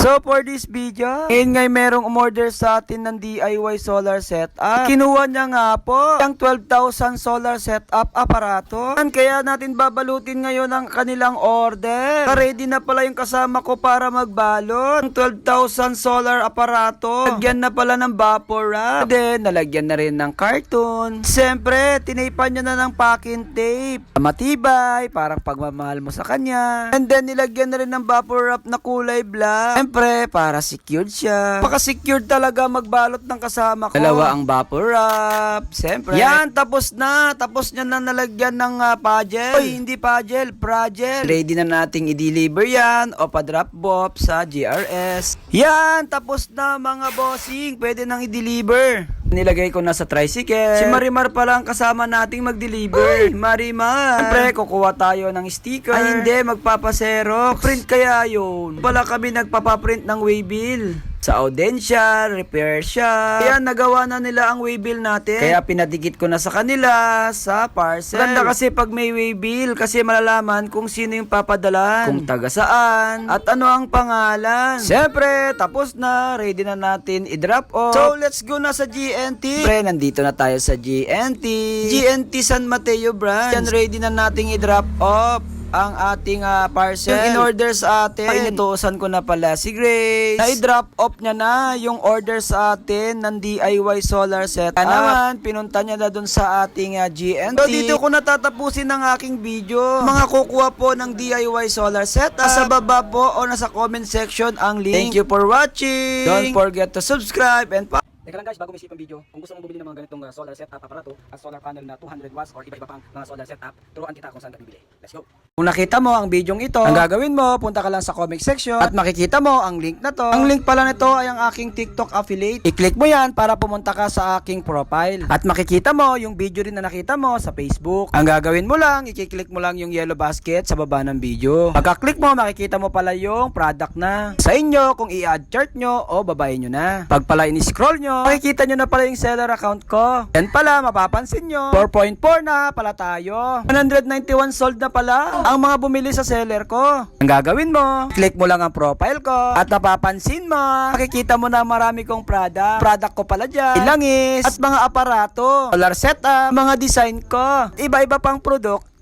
So for this video, ngayon ngay merong umorder sa atin ng DIY solar setup. Kinuha niya nga po ang 12,000 solar setup aparato. Kaya natin babalutin ngayon ang kanilang order. Ready na pala yung kasama ko para magbalot. Ang 12,000 solar aparato. Lagyan na pala ng vapor wrap. Then nalagyan na rin ng carton. Siyempre, tinaypan niya na ng packing tape. Matibay, parang pagmamahal mo sa kanya. And then nilagyan na rin ng vapor wrap na kulay black. Siyempre, para secured siya. Paka-secured talaga magbalot ng kasama ko. Dalawa ang vapor wrap. Siyempre. Yan, tapos na. Tapos niya na nalagyan ng puzzle. Oy, hindi puzzle, projel. Ready na nating i-deliver yan o pa-drop off sa GRS. Yan, tapos na mga bossing. Pwede nang i-deliver. Nilagay ko na sa tricycle. Si Marimar pala ang kasama nating mag-deliver. Marimar. Siyempre, kukuha tayo ng sticker. Ay, hindi. Magpapaserox. Print kaya yun. Pala kami nagpapaprint ng waybill. Sa Audencia, repair siya. Kaya nagawa na nila ang waybill natin. Kaya pinadikit ko na sa kanila sa parcel. Ganda kasi pag may waybill kasi malalaman kung sino yung papadalan, kung taga saan, at ano ang pangalan. Siyempre, tapos na. Ready na natin i-drop off. So, let's go na sa GNT. Pre, nandito na tayo sa GNT. GNT San Mateo branch. Yan, ready na nating i-drop off ang ating parcel. Yung in-order sa atin, inutusan ko na pala si Grace. Na-drop off niya na yung order sa atin ng DIY solar setup. Kaya naman, pinunta niya na dun sa ating GNT. So, dito ko natatapusin ang aking video. Mga kukuha po ng DIY solar setup. Sa baba po o nasa comment section ang link. Thank you for watching. Don't forget to subscribe and Teka lang guys, bago may isip ang video, kung gusto mong bumili ng mga ganitong solar setup aparato at solar panel na 200 watts or iba-iba pang mga solar setup, turuan kita kung saan ka bibili. Let's go! Kung nakita mo ang bidyong ito, ang gagawin mo, punta ka lang sa comment section at makikita mo ang link na to. Ang link pala nito ay ang aking TikTok affiliate. I-click mo yan para pumunta ka sa aking profile. At makikita mo yung video rin na nakita mo sa Facebook. Ang gagawin mo lang, i-click mo lang yung yellow basket sa baba ng video. Pagka-click mo, makikita mo pala yung product na. Sa inyo, kung i-add chart nyo o babayin nyo na. Pag pala in-scroll nyo, makikita nyo na pala yung seller account ko. Yan pala, mapapansin nyo, 4.4 na pala tayo. 191 sold na pala ang mga bumili sa seller ko. Ang gagawin mo, click mo lang ang profile ko at mapapansin mo, makikita mo na marami kong product ko pala dyan, ilangis at mga aparato, solar setup, mga design ko, iba-iba pang produkto.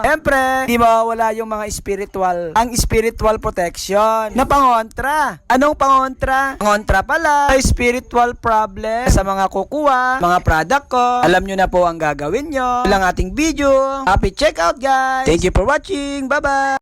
Siyempre, di mawawala yung mga ang spiritual protection na pangontra. Anong pangontra? Pangontra pala sa spiritual problem sa mga kukuha, mga product ko. Alam nyo na po ang gagawin nyo. Ilang ating video. Happy checkout guys! Thank you for watching. Bye-bye!